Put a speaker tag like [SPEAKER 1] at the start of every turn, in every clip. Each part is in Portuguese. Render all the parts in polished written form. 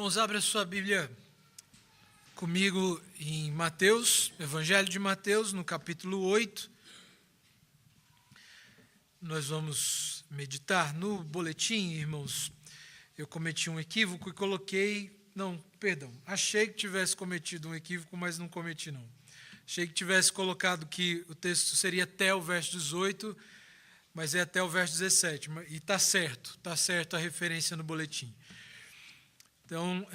[SPEAKER 1] Irmãos, abra sua Bíblia comigo em Mateus, Evangelho de Mateus, no capítulo 8. Nós vamos meditar no boletim, irmãos. Eu cometi um equívoco e achei que tivesse cometido um equívoco, mas não cometi não. Achei que tivesse colocado que o texto seria até o verso 18, mas é até o verso 17, e está certo a referência no boletim. Então,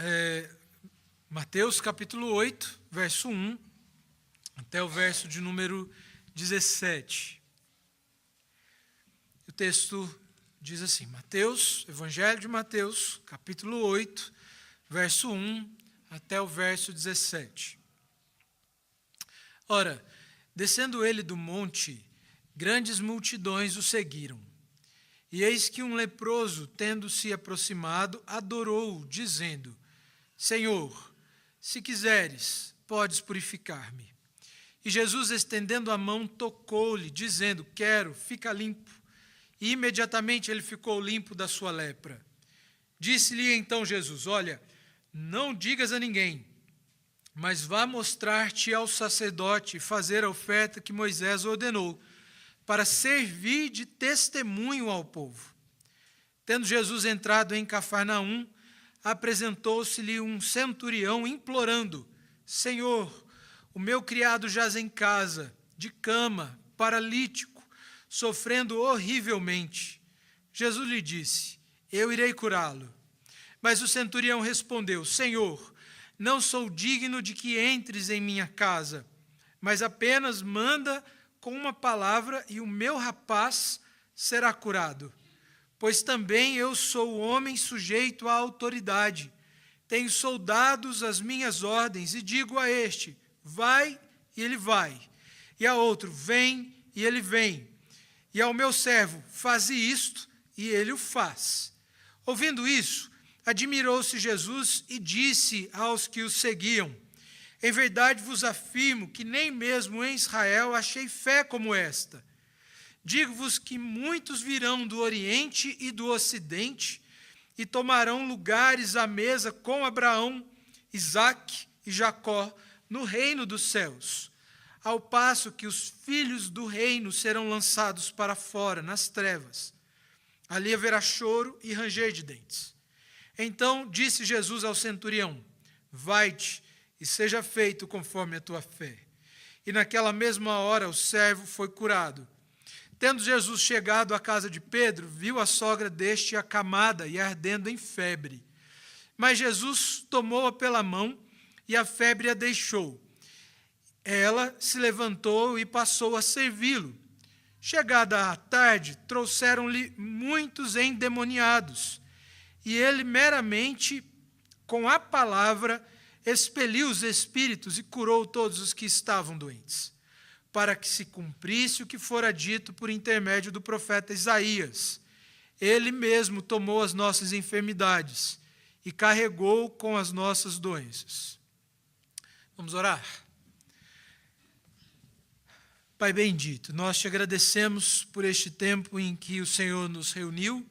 [SPEAKER 1] Mateus capítulo 8, verso 1, até o verso de número 17. O texto diz assim, Evangelho de Mateus, capítulo 8, verso 1, até o verso 17. Ora, descendo ele do monte, grandes multidões o seguiram. E eis que um leproso, tendo-se aproximado, adorou-o, dizendo: Senhor, se quiseres, podes purificar-me. E Jesus, estendendo a mão, tocou-lhe, dizendo: Quero, fica limpo. E imediatamente ele ficou limpo da sua lepra. Disse-lhe então Jesus: Olha, não digas a ninguém, mas vá mostrar-te ao sacerdote e fazer a oferta que Moisés ordenou, para servir de testemunho ao povo. Tendo Jesus entrado em Cafarnaum, apresentou-se-lhe um centurião implorando: Senhor, o meu criado jaz em casa, de cama, paralítico, sofrendo horrivelmente. Jesus lhe disse: Eu irei curá-lo. Mas o centurião respondeu: Senhor, não sou digno de que entres em minha casa, mas apenas manda com uma palavra e o meu rapaz será curado. Pois também eu sou homem sujeito à autoridade. Tenho soldados às minhas ordens e digo a este: vai, e ele vai. E a outro: vem, e ele vem. E ao meu servo: faze isto, e ele o faz. Ouvindo isso, admirou-se Jesus e disse aos que o seguiam: Em verdade vos afirmo que nem mesmo em Israel achei fé como esta. Digo-vos que muitos virão do Oriente e do Ocidente e tomarão lugares à mesa com Abraão, Isaque e Jacó no reino dos céus, ao passo que os filhos do reino serão lançados para fora, nas trevas. Ali haverá choro e ranger de dentes. Então disse Jesus ao centurião: Vai-te, e seja feito conforme a tua fé. E naquela mesma hora o servo foi curado. Tendo Jesus chegado à casa de Pedro, viu a sogra deste acamada e ardendo em febre. Mas Jesus tomou-a pela mão e a febre a deixou. Ela se levantou e passou a servi-lo. Chegada a tarde, trouxeram-lhe muitos endemoniados, e ele meramente, com a palavra, expeliu os espíritos e curou todos os que estavam doentes, para que se cumprisse o que fora dito por intermédio do profeta Isaías. Ele mesmo tomou as nossas enfermidades e carregou com as nossas doenças. Vamos orar? Pai bendito, nós te agradecemos por este tempo em que o Senhor nos reuniu.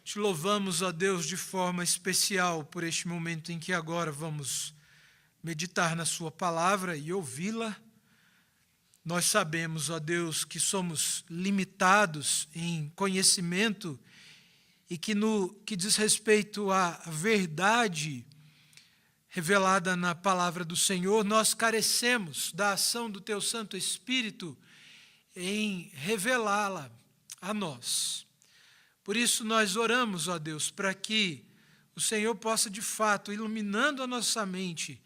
[SPEAKER 1] Te louvamos, ó Deus, de forma especial por este momento em que agora vamos meditar na sua palavra e ouvi-la. Nós sabemos, ó Deus, que somos limitados em conhecimento e que no que diz respeito à verdade revelada na palavra do Senhor, nós carecemos da ação do Teu Santo Espírito em revelá-la a nós. Por isso nós oramos, ó Deus, para que o Senhor possa, de fato, iluminando a nossa mente,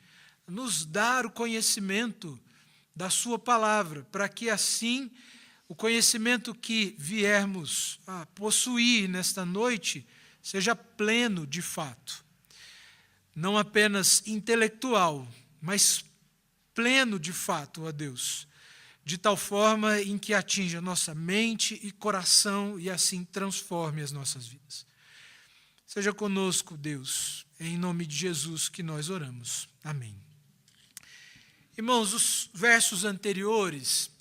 [SPEAKER 1] nos dar o conhecimento da sua palavra, para que assim o conhecimento que viermos a possuir nesta noite seja pleno de fato. Não apenas intelectual, mas pleno de fato, ó Deus, de tal forma em que atinja a nossa mente e coração e assim transforme as nossas vidas. Seja conosco, Deus, em nome de Jesus que nós oramos. Amém. Irmãos, os versos anteriores,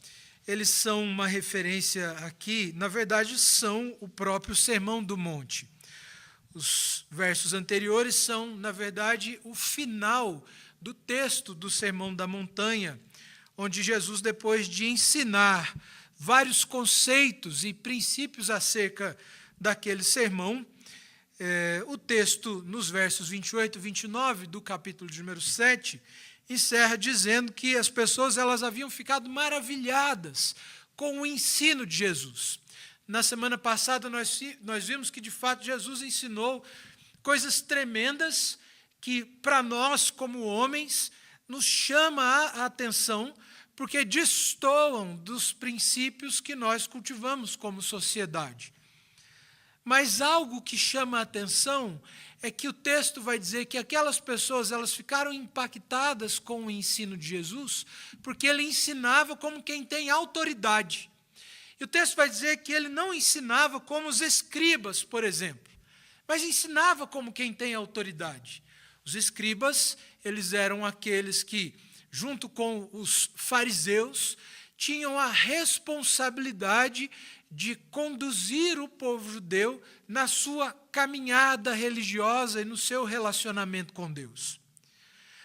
[SPEAKER 1] eles são uma referência aqui, na verdade são o próprio Sermão do Monte. Os versos anteriores são, na verdade, o final do texto do Sermão da Montanha, onde Jesus, depois de ensinar vários conceitos e princípios acerca daquele sermão, o texto, nos versos 28 e 29 do capítulo de número 7, encerra dizendo que as pessoas elas haviam ficado maravilhadas com o ensino de Jesus. Na semana passada, nós vimos que, de fato, Jesus ensinou coisas tremendas que, para nós, como homens, nos chama a atenção, porque destoam dos princípios que nós cultivamos como sociedade. Mas algo que chama a atenção é que o texto vai dizer que aquelas pessoas elas ficaram impactadas com o ensino de Jesus, porque ele ensinava como quem tem autoridade. E o texto vai dizer que ele não ensinava como os escribas, por exemplo, mas ensinava como quem tem autoridade. Os escribas, eles eram aqueles que, junto com os fariseus, tinham a responsabilidade de conduzir o povo judeu na sua caminhada religiosa e no seu relacionamento com Deus.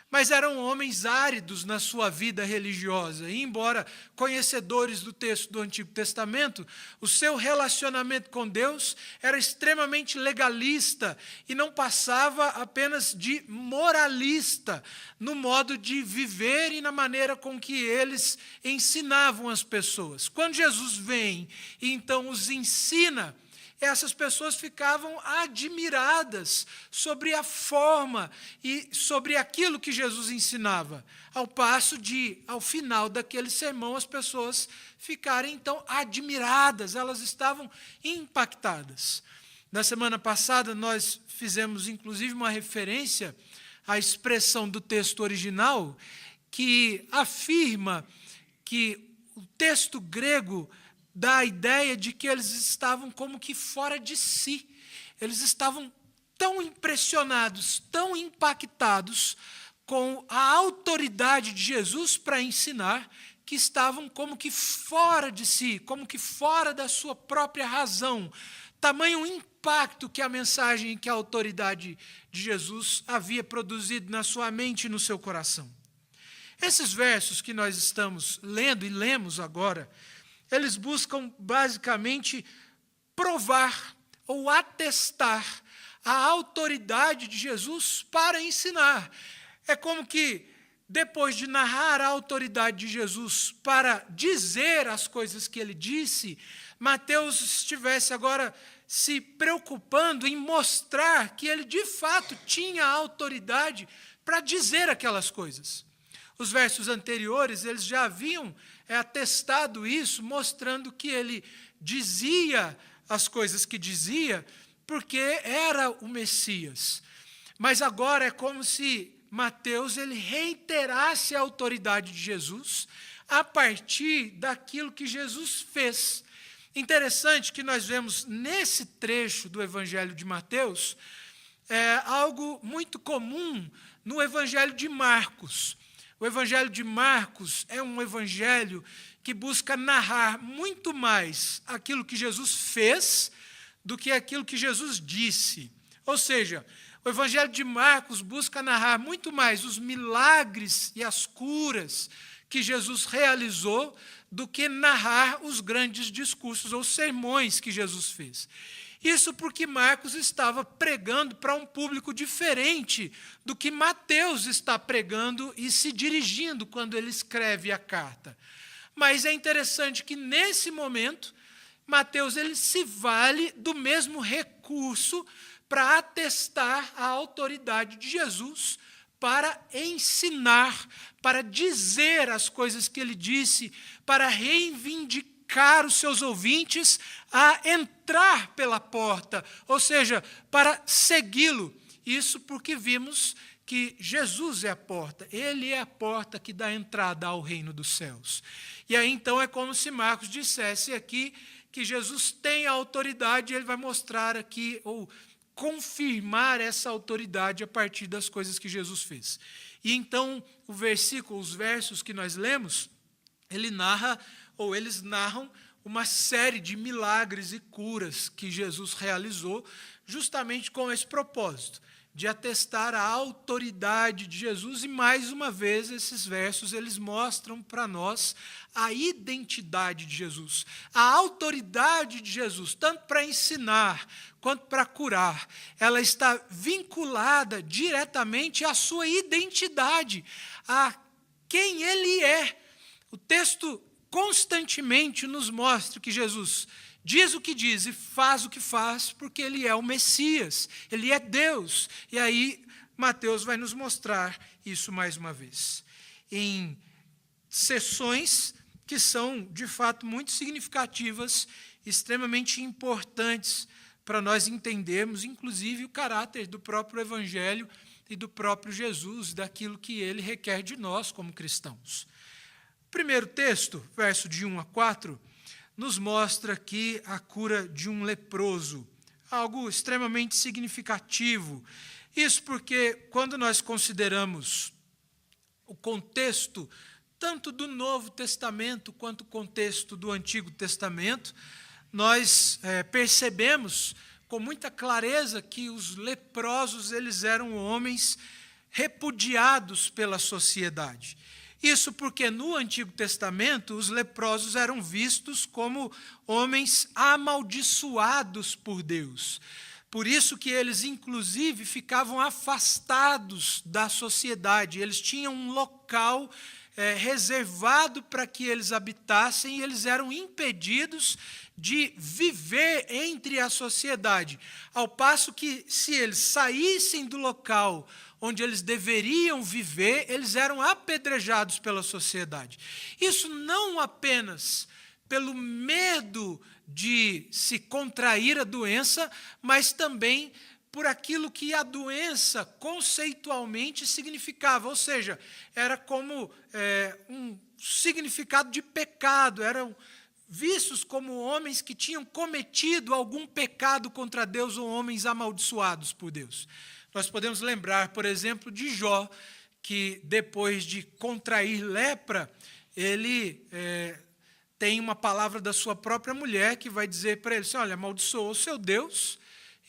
[SPEAKER 1] Mas eram homens áridos na sua vida religiosa, e embora conhecedores do texto do Antigo Testamento, o seu relacionamento com Deus era extremamente legalista e não passava apenas de moralista no modo de viver e na maneira com que eles ensinavam as pessoas. Quando Jesus vem e então os ensina, essas pessoas ficavam admiradas sobre a forma e sobre aquilo que Jesus ensinava, ao passo de, ao final daquele sermão, as pessoas ficarem, então, admiradas, elas estavam impactadas. Na semana passada, nós fizemos, inclusive, uma referência à expressão do texto original, que afirma que o texto grego dá a ideia de que eles estavam como que fora de si. Eles estavam tão impressionados, tão impactados com a autoridade de Jesus para ensinar, que estavam como que fora de si, como que fora da sua própria razão. Tamanho impacto que a mensagem e que a autoridade de Jesus havia produzido na sua mente e no seu coração. Esses versos que nós estamos lendo e lemos agora, eles buscam basicamente provar ou atestar a autoridade de Jesus para ensinar. É como que, depois de narrar a autoridade de Jesus para dizer as coisas que ele disse, Mateus estivesse agora se preocupando em mostrar que ele de fato tinha autoridade para dizer aquelas coisas. Os versos anteriores, eles já haviam atestado isso, mostrando que ele dizia as coisas que dizia, porque era o Messias. Mas agora é como se Mateus ele reiterasse a autoridade de Jesus a partir daquilo que Jesus fez. Interessante que nós vemos nesse trecho do Evangelho de Mateus algo muito comum no Evangelho de Marcos. O Evangelho de Marcos é um evangelho que busca narrar muito mais aquilo que Jesus fez do que aquilo que Jesus disse. Ou seja, o Evangelho de Marcos busca narrar muito mais os milagres e as curas que Jesus realizou do que narrar os grandes discursos ou sermões que Jesus fez. Isso porque Marcos estava pregando para um público diferente do que Mateus está pregando e se dirigindo quando ele escreve a carta. Mas é interessante que, nesse momento, Mateus ele se vale do mesmo recurso para atestar a autoridade de Jesus, para ensinar, para dizer as coisas que ele disse, para reivindicar os seus ouvintes a entrar pela porta, ou seja, para segui-lo. Isso porque vimos que Jesus é a porta, ele é a porta que dá entrada ao reino dos céus. E aí então é como se Marcos dissesse aqui que Jesus tem a autoridade, ele vai mostrar aqui, ou confirmar essa autoridade a partir das coisas que Jesus fez. E então os versos que nós lemos, ele narra, ou eles narram, uma série de milagres e curas que Jesus realizou, justamente com esse propósito, de atestar a autoridade de Jesus. E, mais uma vez, esses versos eles mostram para nós a identidade de Jesus, a autoridade de Jesus, tanto para ensinar quanto para curar. Ela está vinculada diretamente à sua identidade, a quem ele é. O texto constantemente nos mostra que Jesus diz o que diz e faz o que faz, porque ele é o Messias, ele é Deus. E aí Mateus vai nos mostrar isso mais uma vez, em sessões que são, de fato, muito significativas, extremamente importantes para nós entendermos, inclusive, o caráter do próprio Evangelho e do próprio Jesus, daquilo que ele requer de nós como cristãos. O primeiro texto, verso de 1 a 4, nos mostra aqui a cura de um leproso, algo extremamente significativo. Isso porque, quando nós consideramos o contexto, tanto do Novo Testamento quanto o contexto do Antigo Testamento, nós percebemos com muita clareza que os leprosos eles eram homens repudiados pela sociedade. Isso porque no Antigo Testamento os leprosos eram vistos como homens amaldiçoados por Deus. Por isso que eles, inclusive, ficavam afastados da sociedade. Eles tinham um local reservado para que eles habitassem, e eles eram impedidos de viver entre a sociedade, ao passo que, se eles saíssem do local onde eles deveriam viver, eles eram apedrejados pela sociedade. Isso não apenas pelo medo de se contrair a doença, mas também por aquilo que a doença conceitualmente significava, ou seja, era como um significado de pecado, eram vistos como homens que tinham cometido algum pecado contra Deus ou homens amaldiçoados por Deus. Nós podemos lembrar, por exemplo, de Jó, que depois de contrair lepra, ele tem uma palavra da sua própria mulher que vai dizer para ele assim, olha, amaldiçoou o seu Deus,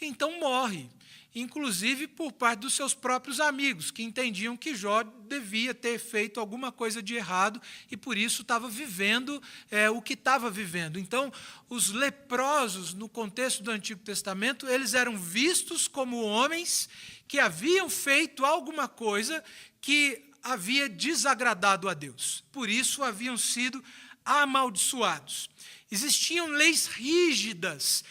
[SPEAKER 1] então morre. Inclusive por parte dos seus próprios amigos, que entendiam que Jó devia ter feito alguma coisa de errado e por isso estava vivendo o que estava vivendo. Então, os leprosos, no contexto do Antigo Testamento, eles eram vistos como homens que haviam feito alguma coisa que havia desagradado a Deus. Por isso, haviam sido amaldiçoados. Existiam leis rígidas,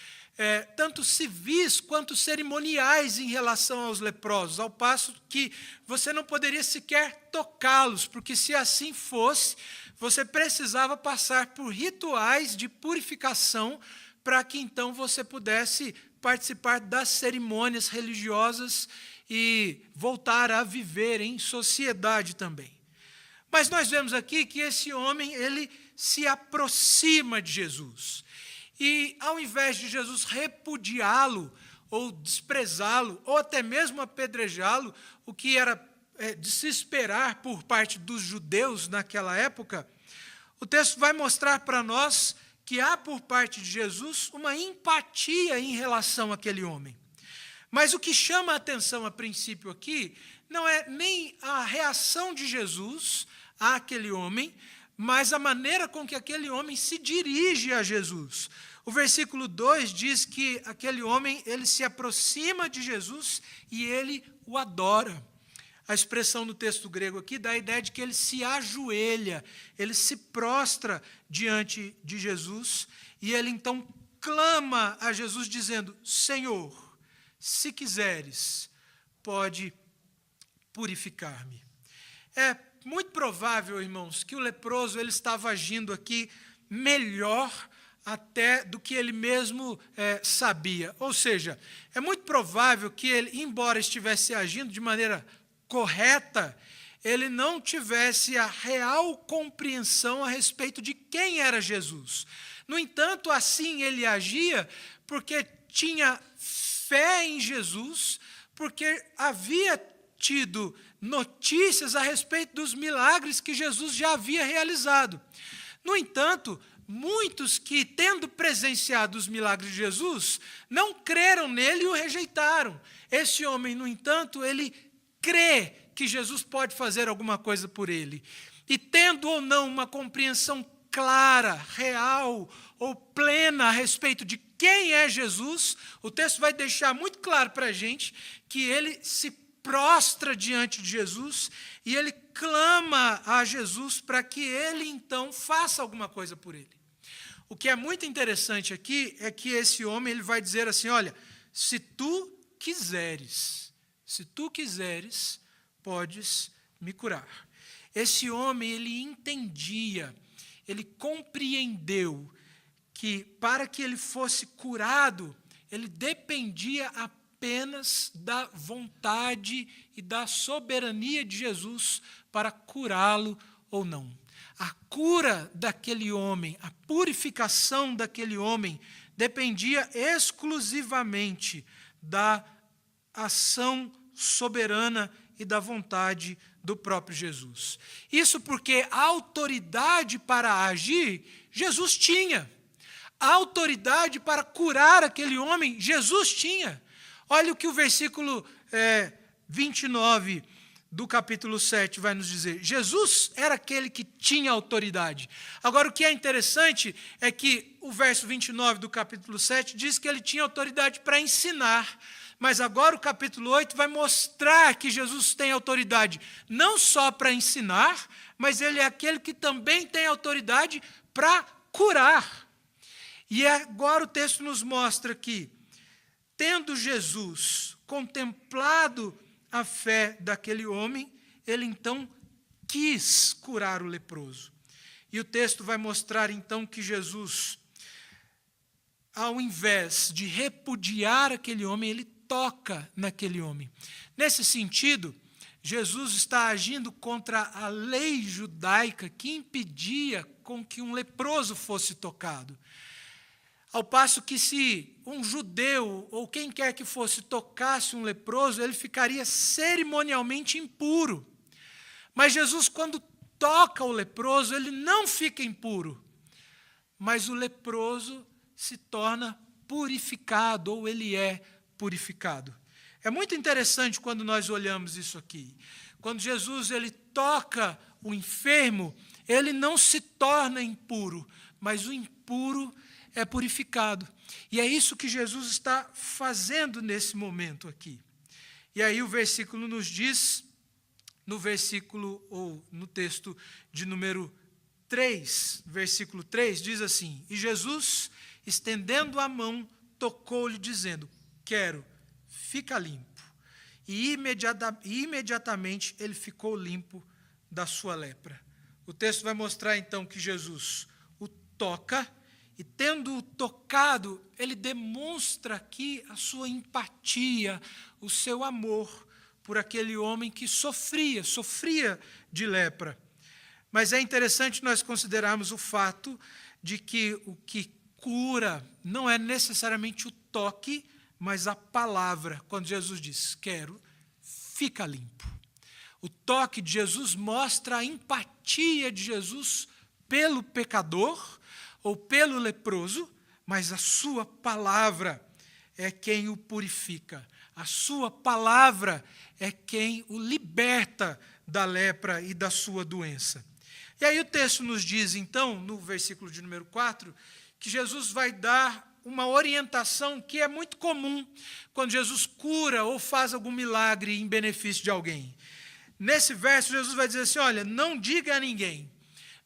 [SPEAKER 1] tanto civis quanto cerimoniais em relação aos leprosos, ao passo que você não poderia sequer tocá-los, porque se assim fosse, você precisava passar por rituais de purificação para que então você pudesse participar das cerimônias religiosas e voltar a viver em sociedade também. Mas nós vemos aqui que esse homem, ele se aproxima de Jesus. E, ao invés de Jesus repudiá-lo, ou desprezá-lo, ou até mesmo apedrejá-lo, o que era de se esperar por parte dos judeus naquela época, o texto vai mostrar para nós que há por parte de Jesus uma empatia em relação àquele homem. Mas o que chama a atenção a princípio aqui não é nem a reação de Jesus àquele homem, mas a maneira com que aquele homem se dirige a Jesus. O versículo 2 diz que aquele homem ele se aproxima de Jesus e ele o adora. A expressão no texto grego aqui dá a ideia de que ele se ajoelha, ele se prostra diante de Jesus e ele então clama a Jesus dizendo, Senhor, se quiseres, pode purificar-me. É muito provável, irmãos, que o leproso ele estava agindo aqui melhor até do que ele mesmo sabia. Ou seja, é muito provável que ele, embora estivesse agindo de maneira correta, ele não tivesse a real compreensão a respeito de quem era Jesus. No entanto, assim ele agia porque tinha fé em Jesus, porque havia tido notícias a respeito dos milagres que Jesus já havia realizado. No entanto, muitos que, tendo presenciado os milagres de Jesus, não creram nele e o rejeitaram. Esse homem, no entanto, ele crê que Jesus pode fazer alguma coisa por ele. E tendo ou não uma compreensão clara, real ou plena a respeito de quem é Jesus, o texto vai deixar muito claro para a gente que ele se prostra diante de Jesus e ele clama a Jesus para que ele, então, faça alguma coisa por ele. O que é muito interessante aqui é que esse homem ele vai dizer assim, olha, se tu quiseres, podes me curar. Esse homem, ele entendia, ele compreendeu que para que ele fosse curado, ele dependia apenas da vontade e da soberania de Jesus para curá-lo ou não. A cura daquele homem, a purificação daquele homem, dependia exclusivamente da ação soberana e da vontade do próprio Jesus. Isso porque a autoridade para agir, Jesus tinha. A autoridade para curar aquele homem, Jesus tinha. Olha o que o versículo 29 do capítulo 7 vai nos dizer. Jesus era aquele que tinha autoridade. Agora, o que é interessante é que o verso 29 do capítulo 7 diz que ele tinha autoridade para ensinar. Mas agora o capítulo 8 vai mostrar que Jesus tem autoridade não só para ensinar, mas ele é aquele que também tem autoridade para curar. E agora o texto nos mostra que, tendo Jesus contemplado a fé daquele homem, ele então quis curar o leproso. E o texto vai mostrar então que Jesus, ao invés de repudiar aquele homem, ele toca naquele homem. Nesse sentido, Jesus está agindo contra a lei judaica que impedia com que um leproso fosse tocado. Ao passo que se um judeu ou quem quer que fosse tocasse um leproso, ele ficaria cerimonialmente impuro. Mas Jesus, quando toca o leproso, ele não fica impuro, mas o leproso se torna purificado, ou ele é purificado. É muito interessante quando nós olhamos isso aqui. Quando Jesus ele toca o enfermo, ele não se torna impuro, mas o impuro é purificado. E é isso que Jesus está fazendo nesse momento aqui. E aí o versículo nos diz, no versículo, ou no texto de número 3, versículo 3, diz assim, e Jesus, estendendo a mão, tocou-lhe, dizendo, quero, fica limpo. E imediatamente ele ficou limpo da sua lepra. O texto vai mostrar então que Jesus o toca, e tendo-o tocado, ele demonstra aqui a sua empatia, o seu amor por aquele homem que sofria de lepra. Mas é interessante nós considerarmos o fato de que o que cura não é necessariamente o toque, mas a palavra. Quando Jesus diz, quero, fica limpo. O toque de Jesus mostra a empatia de Jesus pelo pecador ou pelo leproso, mas a sua palavra é quem o purifica. A sua palavra é quem o liberta da lepra e da sua doença. E aí o texto nos diz, então, no versículo de número 4, que Jesus vai dar uma orientação que é muito comum quando Jesus cura ou faz algum milagre em benefício de alguém. Nesse verso, Jesus vai dizer assim, olha, não diga a ninguém,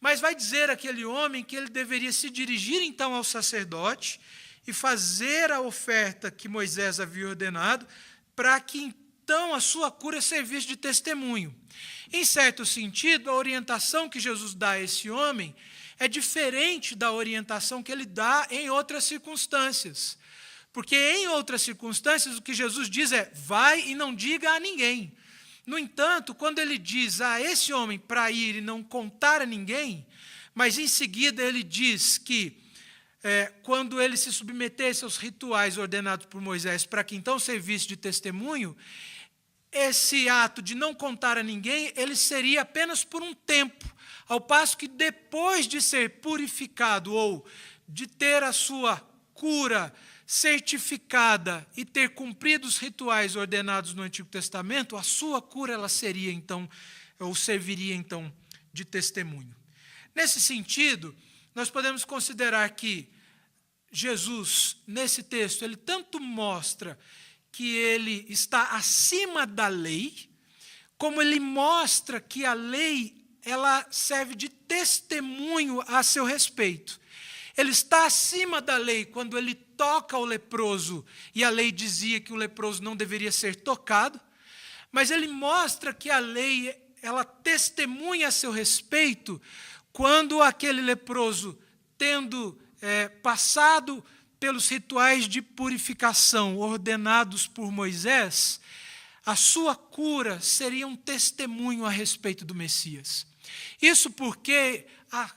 [SPEAKER 1] mas vai dizer àquele homem que ele deveria se dirigir então ao sacerdote e fazer a oferta que Moisés havia ordenado, para que então a sua cura servisse de testemunho. Em certo sentido, a orientação que Jesus dá a esse homem é diferente da orientação que ele dá em outras circunstâncias. Porque em outras circunstâncias o que Jesus diz é, vai e não diga a ninguém. No entanto, quando ele diz a esse homem para ir e não contar a ninguém, mas em seguida ele diz que quando ele se submetesse aos rituais ordenados por Moisés, para que então servisse de testemunho, esse ato de não contar a ninguém, ele seria apenas por um tempo, ao passo que depois de ser purificado ou de ter a sua cura certificada e ter cumprido os rituais ordenados no Antigo Testamento, a sua cura ela seria então, ou serviria então de testemunho. Nesse sentido, nós podemos considerar que Jesus, nesse texto, ele tanto mostra que ele está acima da lei, como ele mostra que a lei ela serve de testemunho a seu respeito. Ele está acima da lei quando ele toca o leproso, e a lei dizia que o leproso não deveria ser tocado, mas ele mostra que a lei ela testemunha a seu respeito quando aquele leproso, tendo passado pelos rituais de purificação ordenados por Moisés, a sua cura seria um testemunho a respeito do Messias. Isso porque a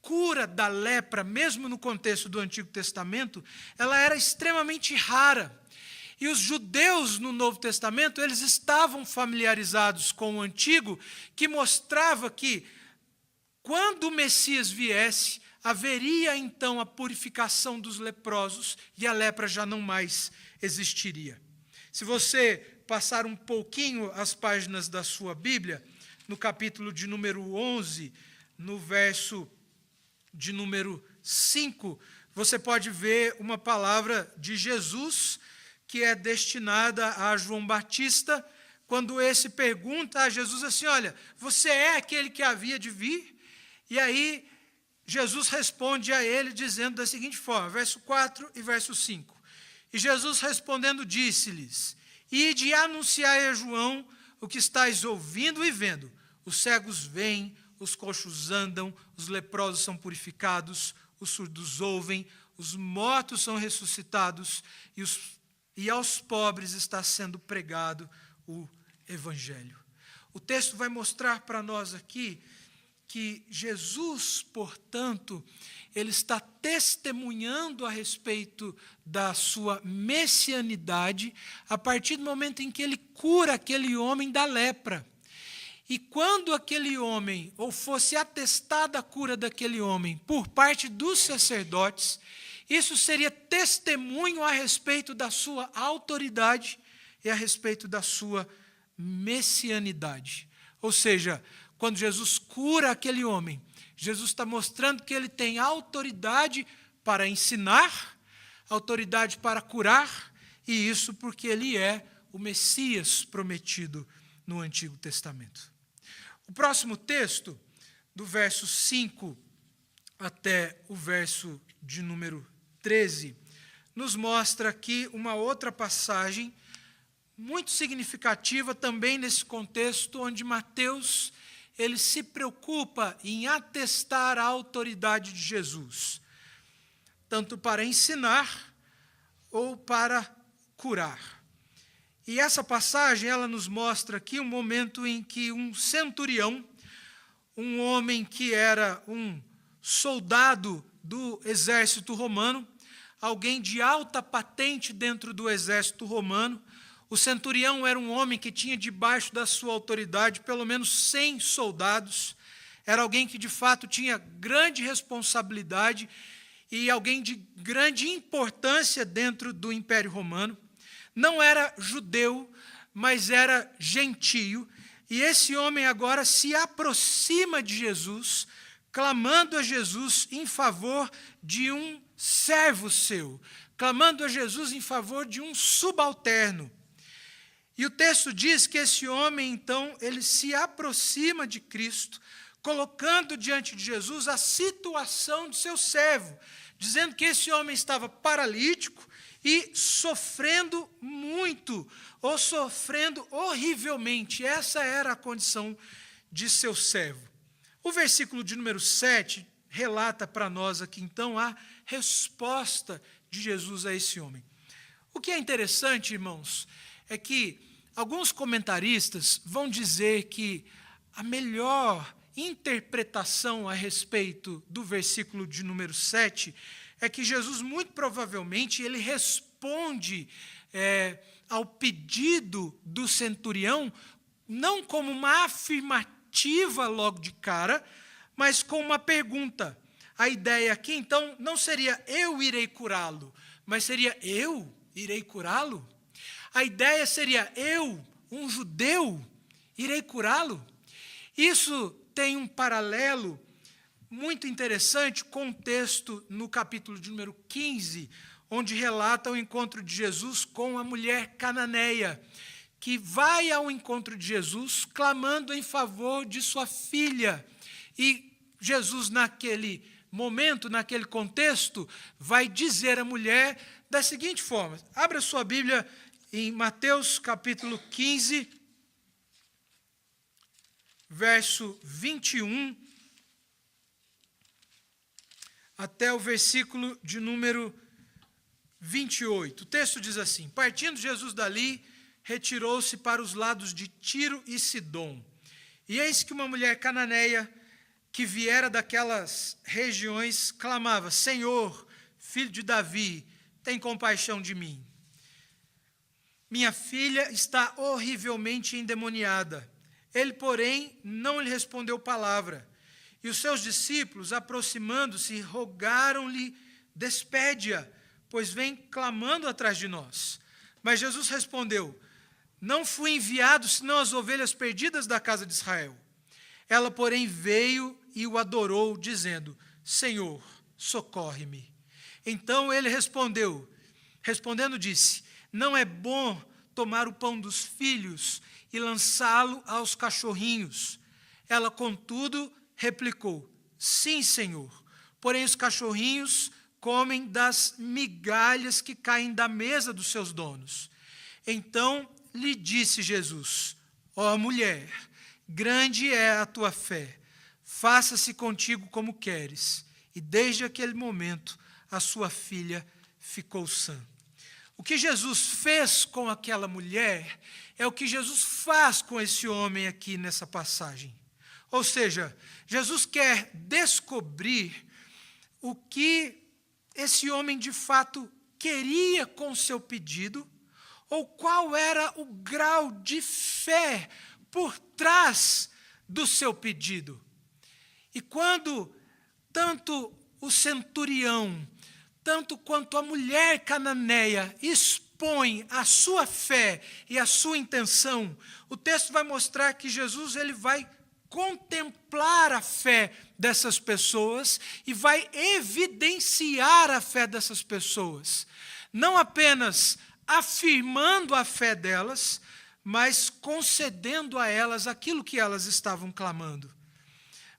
[SPEAKER 1] cura da lepra, mesmo no contexto do Antigo Testamento, ela era extremamente rara. E os judeus no Novo Testamento, eles estavam familiarizados com o Antigo, que mostrava que, quando o Messias viesse, haveria então a purificação dos leprosos e a lepra já não mais existiria. Se você passar um pouquinho as páginas da sua Bíblia, no capítulo de número 11, no verso de número 5, você pode ver uma palavra de Jesus que é destinada a João Batista, quando esse pergunta a Jesus assim, olha, você é aquele que havia de vir? E aí Jesus responde a ele dizendo da seguinte forma, verso 4 e verso 5. E Jesus respondendo disse-lhes, ide e anunciai a João o que estáis ouvindo e vendo. Os cegos veem, os coxos andam, os leprosos são purificados, os surdos ouvem, os mortos são ressuscitados e aos pobres está sendo pregado o Evangelho. O texto vai mostrar para nós aqui que Jesus, portanto, ele está testemunhando a respeito da sua messianidade a partir do momento em que ele cura aquele homem da lepra. E quando aquele homem, ou fosse atestada a cura daquele homem por parte dos sacerdotes, isso seria testemunho a respeito da sua autoridade e a respeito da sua messianidade. Ou seja, quando Jesus cura aquele homem, Jesus está mostrando que ele tem autoridade para ensinar, autoridade para curar, e isso porque ele é o Messias prometido no Antigo Testamento. O próximo texto, do verso 5 até o verso de número 13, nos mostra aqui uma outra passagem muito significativa também nesse contexto onde Mateus ele se preocupa em atestar a autoridade de Jesus, tanto para ensinar ou para curar. E essa passagem, ela nos mostra aqui um momento em que um centurião, um homem que era um soldado do exército romano, alguém de alta patente dentro do exército romano, o centurião era um homem que tinha debaixo da sua autoridade pelo menos 100 soldados, era alguém que de fato tinha grande responsabilidade e alguém de grande importância dentro do Império Romano. Não era judeu, mas era gentio, e esse homem agora se aproxima de Jesus, clamando a Jesus em favor de um servo seu, clamando a Jesus em favor de um subalterno. E o texto diz que esse homem, então, ele se aproxima de Cristo, colocando diante de Jesus a situação de seu servo, dizendo que esse homem estava paralítico e sofrendo muito, ou sofrendo horrivelmente. Essa era a condição de seu servo. O versículo de número 7 relata para nós aqui, então, a resposta de Jesus a esse homem. O que é interessante, irmãos, é que alguns comentaristas vão dizer que a melhor interpretação a respeito do versículo de número 7 é que Jesus, muito provavelmente, ele responde ao pedido do centurião, não como uma afirmativa logo de cara, mas com uma pergunta. A ideia aqui, então, não seria eu irei curá-lo, mas seria eu irei curá-lo? A ideia seria eu, um judeu, irei curá-lo? Isso tem um paralelo muito interessante com o texto no capítulo de número 15, onde relata o encontro de Jesus com a mulher cananeia, que vai ao encontro de Jesus clamando em favor de sua filha. E Jesus, naquele momento, naquele contexto, vai dizer à mulher da seguinte forma. Abra sua Bíblia em Mateus capítulo 15, verso 21, até o versículo de número 28. O texto diz assim: partindo Jesus dali, retirou-se para os lados de Tiro e Sidom. E eis que uma mulher cananeia, que viera daquelas regiões, clamava: Senhor, filho de Davi, tem compaixão de mim. Minha filha está horrivelmente endemoniada. Ele, porém, não lhe respondeu palavra. E os seus discípulos, aproximando-se, rogaram-lhe: despede-a, pois vem clamando atrás de nós. Mas Jesus respondeu: não fui enviado senão as ovelhas perdidas da casa de Israel. Ela, porém, veio e o adorou, dizendo: Senhor, socorre-me. Então ele respondendo disse: não é bom tomar o pão dos filhos e lançá-lo aos cachorrinhos. Ela, contudo, replicou: sim, Senhor, porém os cachorrinhos comem das migalhas que caem da mesa dos seus donos. Então lhe disse Jesus: ó mulher, grande é a tua fé, faça-se contigo como queres. E desde aquele momento a sua filha ficou sã. O que Jesus fez com aquela mulher é o que Jesus faz com esse homem aqui nessa passagem. Ou seja, Jesus quer descobrir o que esse homem de fato queria com o seu pedido, ou qual era o grau de fé por trás do seu pedido. E quando tanto o centurião, tanto quanto a mulher cananeia expõe a sua fé e a sua intenção, o texto vai mostrar que Jesus ele vai contemplar a fé dessas pessoas e vai evidenciar a fé dessas pessoas. Não apenas afirmando a fé delas, mas concedendo a elas aquilo que elas estavam clamando.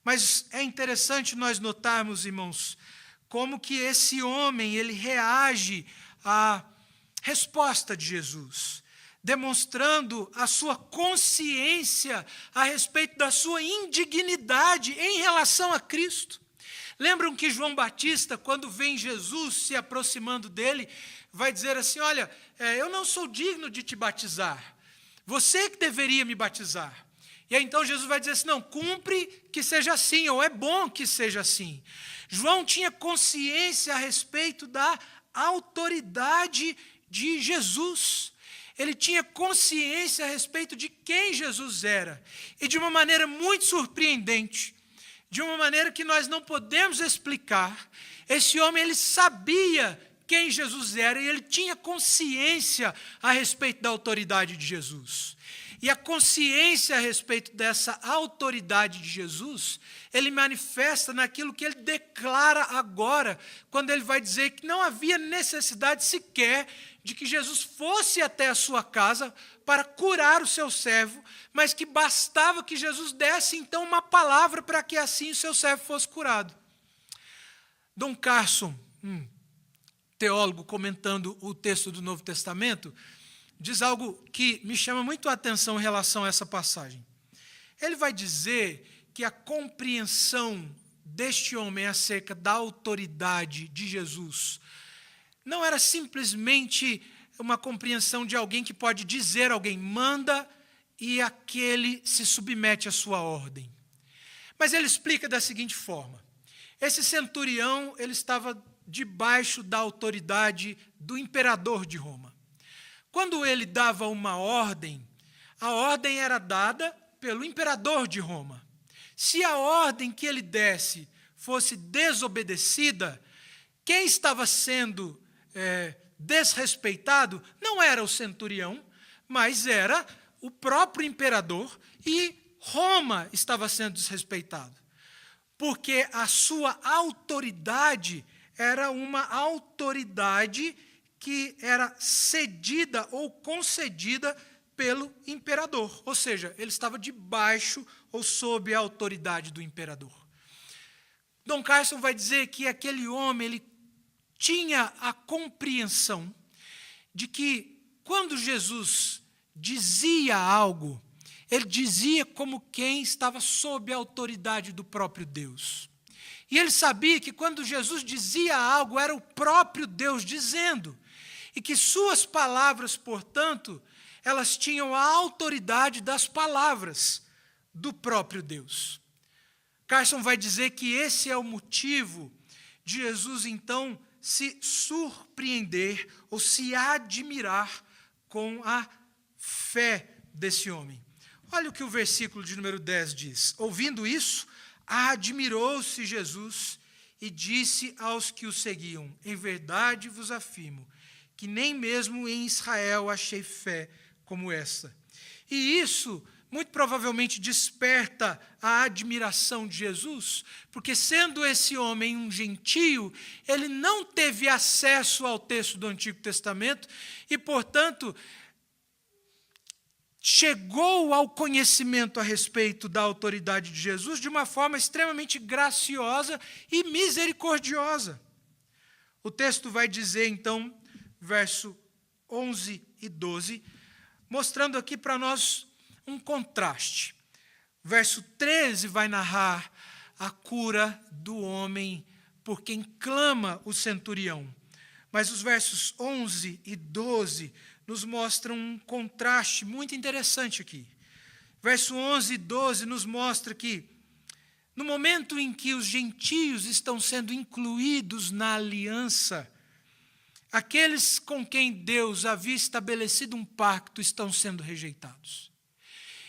[SPEAKER 1] Mas é interessante nós notarmos, irmãos, como que esse homem ele reage à resposta de Jesus, demonstrando a sua consciência a respeito da sua indignidade em relação a Cristo. Lembram que João Batista, quando vem Jesus se aproximando dele, vai dizer assim: olha, eu não sou digno de te batizar, você que deveria me batizar. E aí então Jesus vai dizer assim: não, cumpre que seja assim, ou é bom que seja assim. João tinha consciência a respeito da autoridade de Jesus. Ele tinha consciência a respeito de quem Jesus era. E de uma maneira muito surpreendente, de uma maneira que nós não podemos explicar, esse homem ele sabia quem Jesus era e ele tinha consciência a respeito da autoridade de Jesus. E a consciência a respeito dessa autoridade de Jesus, ele manifesta naquilo que ele declara agora, quando ele vai dizer que não havia necessidade sequer de que Jesus fosse até a sua casa para curar o seu servo, mas que bastava que Jesus desse então uma palavra para que assim o seu servo fosse curado. Don Carson, teólogo, comentando o texto do Novo Testamento, diz algo que me chama muito a atenção em relação a essa passagem. Ele vai dizer que a compreensão deste homem acerca da autoridade de Jesus não era simplesmente uma compreensão de alguém que pode dizer a alguém: manda, e aquele se submete à sua ordem. Mas ele explica da seguinte forma: esse centurião ele estava debaixo da autoridade do imperador de Roma. Quando ele dava uma ordem, a ordem era dada pelo imperador de Roma. Se a ordem que ele desse fosse desobedecida, quem estava sendo desrespeitado não era o centurião, mas era o próprio imperador, e Roma estava sendo desrespeitado, porque a sua autoridade era uma autoridade que era cedida ou concedida pelo imperador, ou seja, ele estava debaixo ou sob a autoridade do imperador. Dom Carson vai dizer que aquele homem ele tinha a compreensão de que quando Jesus dizia algo, ele dizia como quem estava sob a autoridade do próprio Deus. E ele sabia que quando Jesus dizia algo, era o próprio Deus dizendo, e que suas palavras, portanto, elas tinham a autoridade das palavras do próprio Deus. Carson vai dizer que esse é o motivo de Jesus, então, se surpreender ou se admirar com a fé desse homem. Olha o que o versículo de número 10 diz. Ouvindo isso, admirou-se Jesus e disse aos que o seguiam: em verdade vos afirmo que nem mesmo em Israel achei fé como essa. E isso muito provavelmente desperta a admiração de Jesus, porque sendo esse homem um gentio, ele não teve acesso ao texto do Antigo Testamento e, portanto, chegou ao conhecimento a respeito da autoridade de Jesus de uma forma extremamente graciosa e misericordiosa. O texto vai dizer, então, verso 11 e 12, mostrando aqui para nós um contraste. Verso 13 vai narrar a cura do homem por quem clama o centurião. Mas os versos 11 e 12 nos mostram um contraste muito interessante aqui. Verso 11 e 12 nos mostra que, no momento em que os gentios estão sendo incluídos na aliança, aqueles com quem Deus havia estabelecido um pacto estão sendo rejeitados.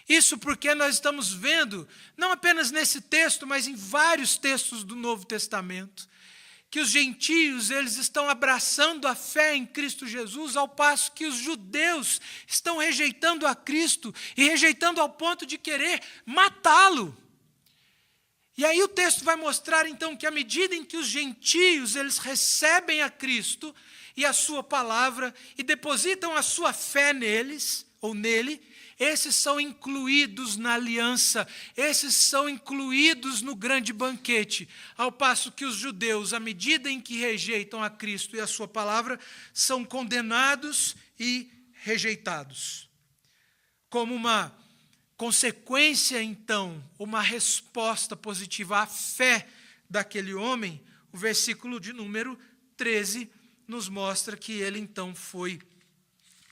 [SPEAKER 1] Isso porque nós estamos vendo, não apenas nesse texto, mas em vários textos do Novo Testamento, que os gentios eles estão abraçando a fé em Cristo Jesus, ao passo que os judeus estão rejeitando a Cristo e rejeitando ao ponto de querer matá-lo. E aí o texto vai mostrar então que à medida em que os gentios eles recebem a Cristo e a sua palavra e depositam a sua fé neles ou nele, esses são incluídos na aliança, esses são incluídos no grande banquete, ao passo que os judeus, à medida em que rejeitam a Cristo e a sua palavra, são condenados e rejeitados. Como uma consequência, então, uma resposta positiva à fé daquele homem, o versículo de número 13 nos mostra que ele, então, foi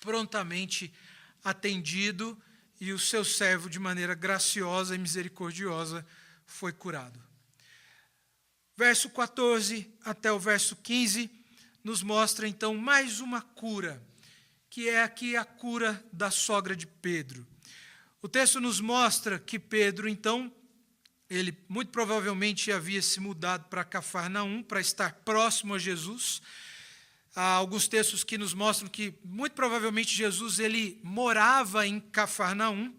[SPEAKER 1] prontamente atendido e o seu servo, de maneira graciosa e misericordiosa, foi curado. Verso 14 até o verso 15 nos mostra, então, mais uma cura, que é aqui a cura da sogra de Pedro. O texto nos mostra que Pedro, então, ele muito provavelmente havia se mudado para Cafarnaum, para estar próximo a Jesus. Há alguns textos que nos mostram que, muito provavelmente, Jesus ele morava em Cafarnaum,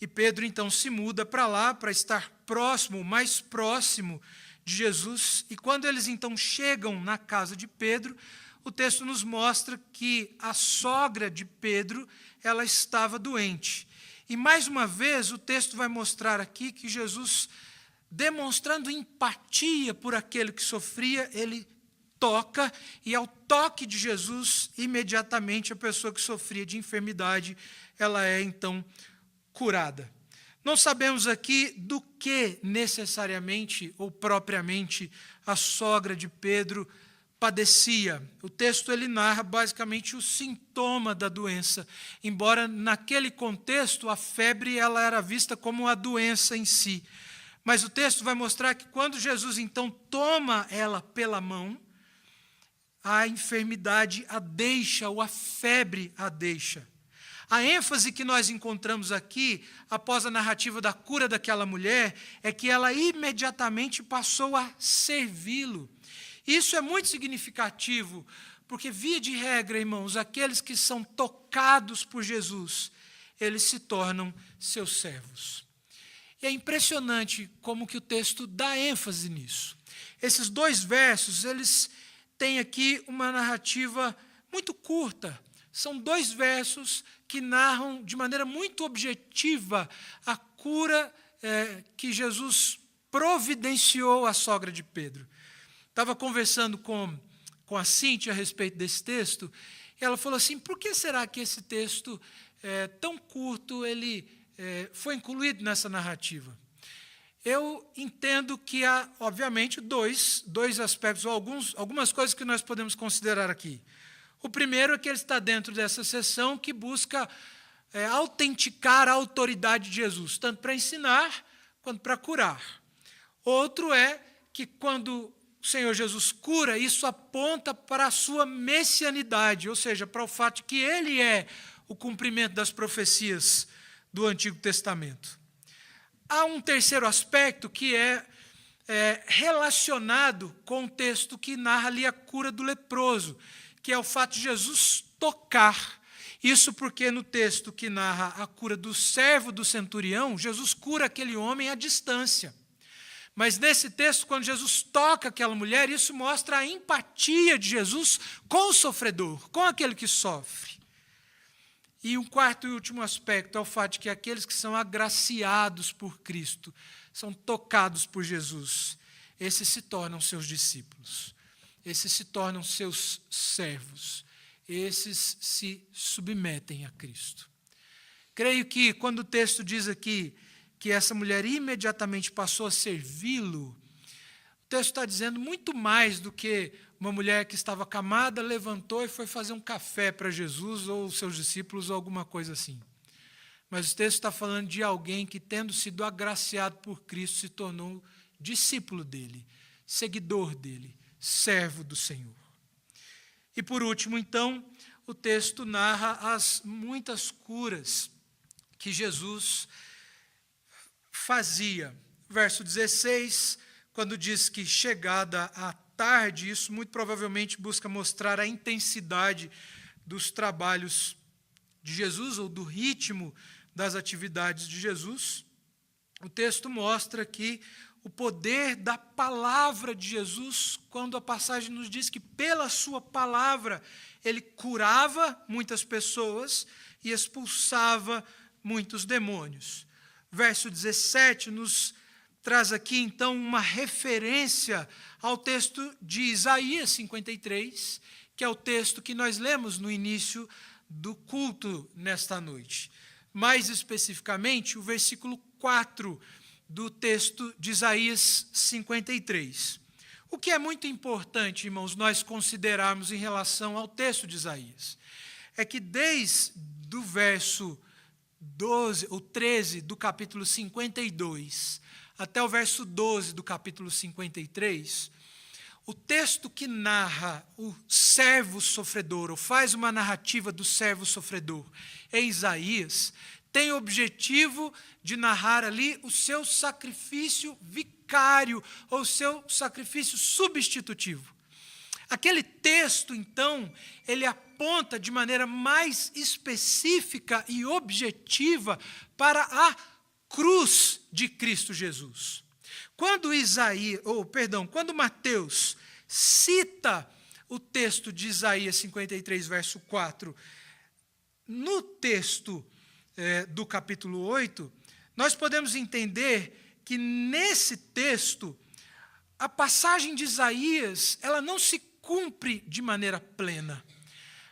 [SPEAKER 1] e Pedro, então, se muda para lá, para estar próximo, mais próximo de Jesus. E quando eles, então, chegam na casa de Pedro, o texto nos mostra que a sogra de Pedro, ela estava doente. E, mais uma vez, o texto vai mostrar aqui que Jesus, demonstrando empatia por aquele que sofria, ele toca, e ao toque de Jesus, imediatamente a pessoa que sofria de enfermidade, ela é então curada. Não sabemos aqui do que necessariamente ou propriamente a sogra de Pedro padecia. O texto ele narra basicamente o sintoma da doença, embora naquele contexto a febre ela era vista como a doença em si. Mas o texto vai mostrar que quando Jesus então toma ela pela mão, a enfermidade a deixa, ou a febre a deixa. A ênfase que nós encontramos aqui, após a narrativa da cura daquela mulher, é que ela imediatamente passou a servi-lo. Isso é muito significativo, porque, via de regra, irmãos, aqueles que são tocados por Jesus, eles se tornam seus servos. E é impressionante como que o texto dá ênfase nisso. Esses 2 versos, eles têm aqui uma narrativa muito curta. São 2 versos que narram de maneira muito objetiva a cura que Jesus providenciou à sogra de Pedro. Estava conversando com a Cíntia a respeito desse texto, e ela falou assim, por que será que esse texto tão curto ele foi incluído nessa narrativa? Eu entendo que há, obviamente, dois aspectos, ou algumas coisas que nós podemos considerar aqui. O primeiro é que ele está dentro dessa seção que busca autenticar a autoridade de Jesus, tanto para ensinar quanto para curar. Outro é que quando o Senhor Jesus cura, isso aponta para a sua messianidade, ou seja, para o fato de que ele é o cumprimento das profecias do Antigo Testamento. Há um terceiro aspecto que é relacionado com o texto que narra ali a cura do leproso, que é o fato de Jesus tocar. Isso porque no texto que narra a cura do servo do centurião, Jesus cura aquele homem à distância. Mas nesse texto, quando Jesus toca aquela mulher, isso mostra a empatia de Jesus com o sofredor, com aquele que sofre. E um quarto e último aspecto é o fato de que aqueles que são agraciados por Cristo, são tocados por Jesus, esses se tornam seus discípulos, esses se tornam seus servos, esses se submetem a Cristo. Creio que quando o texto diz aqui que essa mulher imediatamente passou a servi-lo, o texto está dizendo muito mais do que uma mulher que estava acamada, levantou e foi fazer um café para Jesus ou seus discípulos ou alguma coisa assim. Mas o texto está falando de alguém que, tendo sido agraciado por Cristo, se tornou discípulo dele, seguidor dele, servo do Senhor. E por último, então, o texto narra as muitas curas que Jesus fazia. Verso 16, quando diz que chegada a tarde, isso muito provavelmente busca mostrar a intensidade dos trabalhos de Jesus, ou do ritmo das atividades de Jesus. O texto mostra aqui o poder da palavra de Jesus, quando a passagem nos diz que pela sua palavra ele curava muitas pessoas e expulsava muitos demônios. Verso 17 nos traz aqui, então, uma referência ao texto de Isaías 53, que é o texto que nós lemos no início do culto nesta noite. Mais especificamente, o versículo 4 do texto de Isaías 53. O que é muito importante, irmãos, nós considerarmos em relação ao texto de Isaías, é que desde o verso 12 ou 13 do capítulo 52 até o verso 12 do capítulo 53, o texto que narra o servo sofredor, ou faz uma narrativa do servo sofredor em Isaías, tem o objetivo de narrar ali o seu sacrifício vicário, ou seu sacrifício substitutivo. Aquele texto, então, ele aponta de maneira mais específica e objetiva para a cruz de Cristo Jesus. Quando quando Mateus cita o texto de Isaías 53, verso 4, no texto do capítulo 8, nós podemos entender que nesse texto, a passagem de Isaías, ela não se cumpre de maneira plena.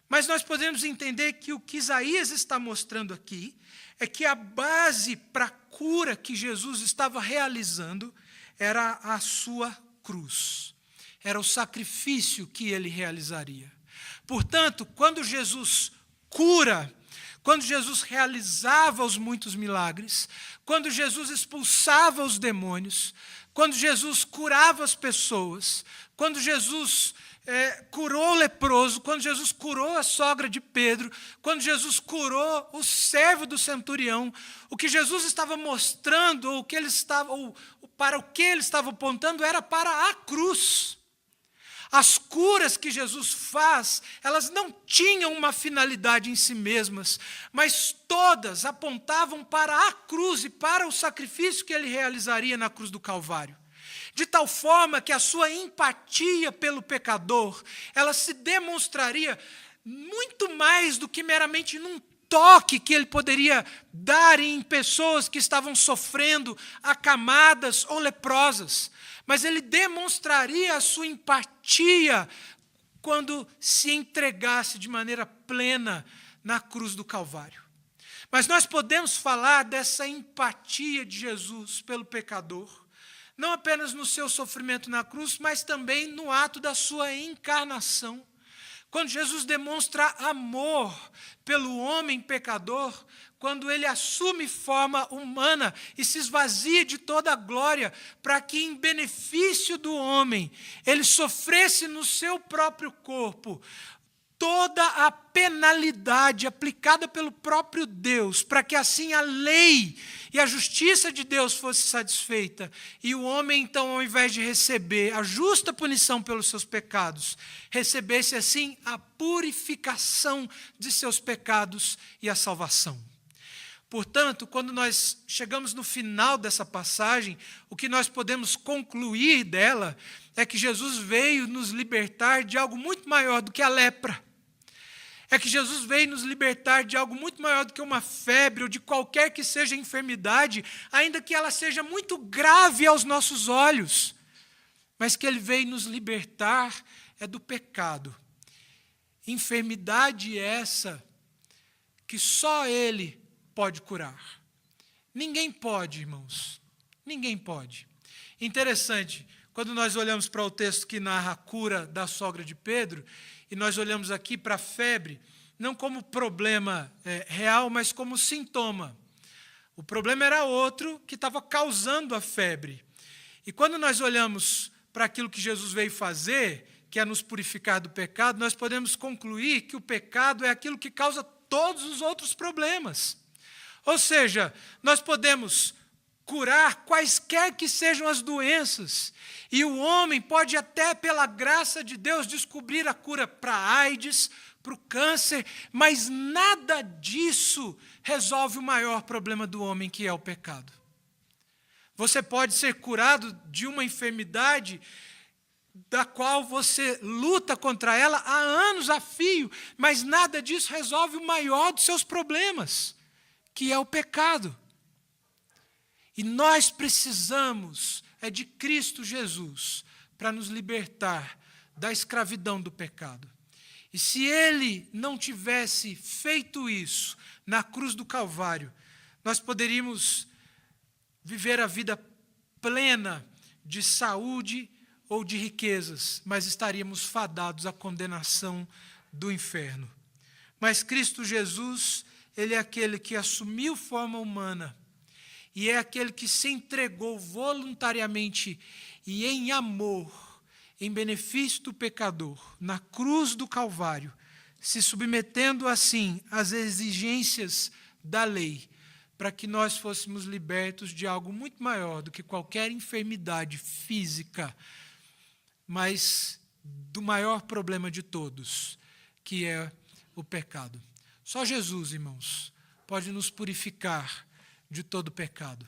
[SPEAKER 1] Mas nós podemos entender que o que Isaías está mostrando aqui é que a base para a cura que Jesus estava realizando era a sua cruz. Era o sacrifício que ele realizaria. Portanto, quando Jesus cura, quando Jesus realizava os muitos milagres, quando Jesus expulsava os demônios, quando Jesus curava as pessoas, quando Jesus curou o leproso, quando Jesus curou a sogra de Pedro, quando Jesus curou o servo do centurião, o que Jesus estava mostrando, ou para o que ele estava apontando, era para a cruz. As curas que Jesus faz, elas não tinham uma finalidade em si mesmas, mas todas apontavam para a cruz e para o sacrifício que ele realizaria na cruz do Calvário. De tal forma que a sua empatia pelo pecador, ela se demonstraria muito mais do que meramente num toque que ele poderia dar em pessoas que estavam sofrendo, acamadas ou leprosas. Mas ele demonstraria a sua empatia quando se entregasse de maneira plena na cruz do Calvário. Mas nós podemos falar dessa empatia de Jesus pelo pecador, não apenas no seu sofrimento na cruz, mas também no ato da sua encarnação. Quando Jesus demonstra amor pelo homem pecador, quando ele assume forma humana e se esvazia de toda a glória, para que, em benefício do homem, ele sofresse no seu próprio corpo toda a penalidade aplicada pelo próprio Deus, para que assim a lei e a justiça de Deus fosse satisfeita, e o homem, então, ao invés de receber a justa punição pelos seus pecados, recebesse assim a purificação de seus pecados e a salvação. Portanto, quando nós chegamos no final dessa passagem, o que nós podemos concluir dela é que Jesus veio nos libertar de algo muito maior do que a lepra. É que Jesus veio nos libertar de algo muito maior do que uma febre ou de qualquer que seja a enfermidade, ainda que ela seja muito grave aos nossos olhos. Mas que ele veio nos libertar do pecado. Enfermidade essa que só ele pode curar. Ninguém pode, irmãos. Ninguém pode. Interessante, quando nós olhamos para o texto que narra a cura da sogra de Pedro, e nós olhamos aqui para a febre, não como problema real, mas como sintoma. O problema era outro que estava causando a febre. E quando nós olhamos para aquilo que Jesus veio fazer, que é nos purificar do pecado, nós podemos concluir que o pecado é aquilo que causa todos os outros problemas. Ou seja, nós podemos curar quaisquer que sejam as doenças, e o homem pode até, pela graça de Deus, descobrir a cura para a AIDS, para o câncer, mas nada disso resolve o maior problema do homem, que é o pecado. Você pode ser curado de uma enfermidade da qual você luta contra ela há anos a fio, mas nada disso resolve o maior dos seus problemas, que é o pecado. E nós precisamos de Cristo Jesus para nos libertar da escravidão do pecado. E se ele não tivesse feito isso na cruz do Calvário, nós poderíamos viver a vida plena de saúde ou de riquezas, mas estaríamos fadados à condenação do inferno. Mas Cristo Jesus, ele é aquele que assumiu forma humana, e é aquele que se entregou voluntariamente e em amor, em benefício do pecador, na cruz do Calvário, se submetendo assim às exigências da lei, para que nós fôssemos libertos de algo muito maior do que qualquer enfermidade física, mas do maior problema de todos, que é o pecado. Só Jesus, irmãos, pode nos purificar de todo pecado.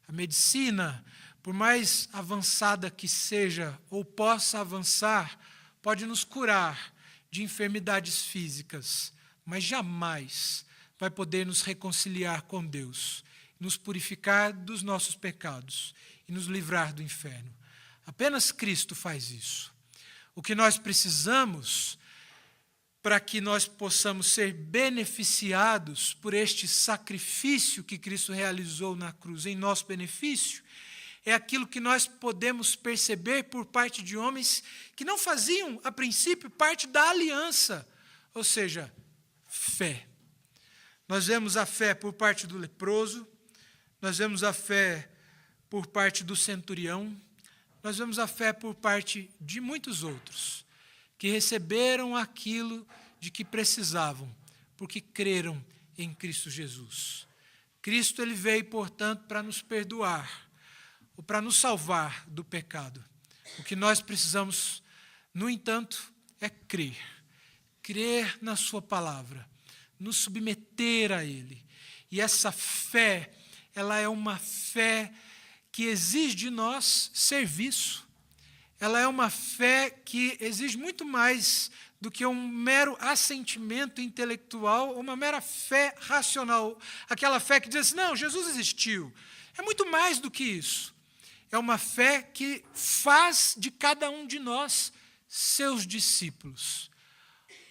[SPEAKER 1] A medicina, por mais avançada que seja ou possa avançar, pode nos curar de enfermidades físicas, mas jamais vai poder nos reconciliar com Deus, nos purificar dos nossos pecados e nos livrar do inferno. Apenas Cristo faz isso. O que nós precisamos para que nós possamos ser beneficiados por este sacrifício que Cristo realizou na cruz em nosso benefício, é aquilo que nós podemos perceber por parte de homens que não faziam, a princípio, parte da aliança, ou seja, fé. Nós vemos a fé por parte do leproso, nós vemos a fé por parte do centurião, nós vemos a fé por parte de muitos outros, que receberam aquilo de que precisavam, porque creram em Cristo Jesus. Cristo ele veio, portanto, para nos perdoar, ou para nos salvar do pecado. O que nós precisamos, no entanto, é crer. Crer na sua palavra, nos submeter a Ele. E essa fé, ela é uma fé que exige de nós serviço. Ela é uma fé que exige muito mais do que um mero assentimento intelectual, ou uma mera fé racional. Aquela fé que diz assim, não, Jesus existiu. É muito mais do que isso. É uma fé que faz de cada um de nós seus discípulos.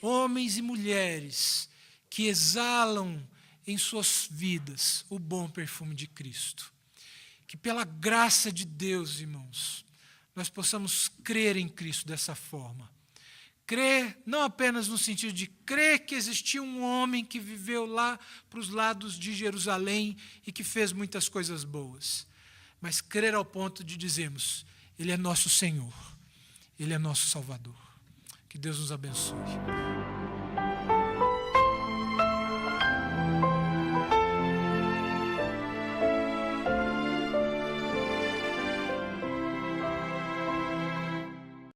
[SPEAKER 1] Homens e mulheres que exalam em suas vidas o bom perfume de Cristo. Que pela graça de Deus, irmãos, nós possamos crer em Cristo dessa forma. Crer não apenas no sentido de crer que existia um homem que viveu lá para os lados de Jerusalém e que fez muitas coisas boas, mas crer ao ponto de dizermos, Ele é nosso Senhor, Ele é nosso Salvador. Que Deus nos abençoe.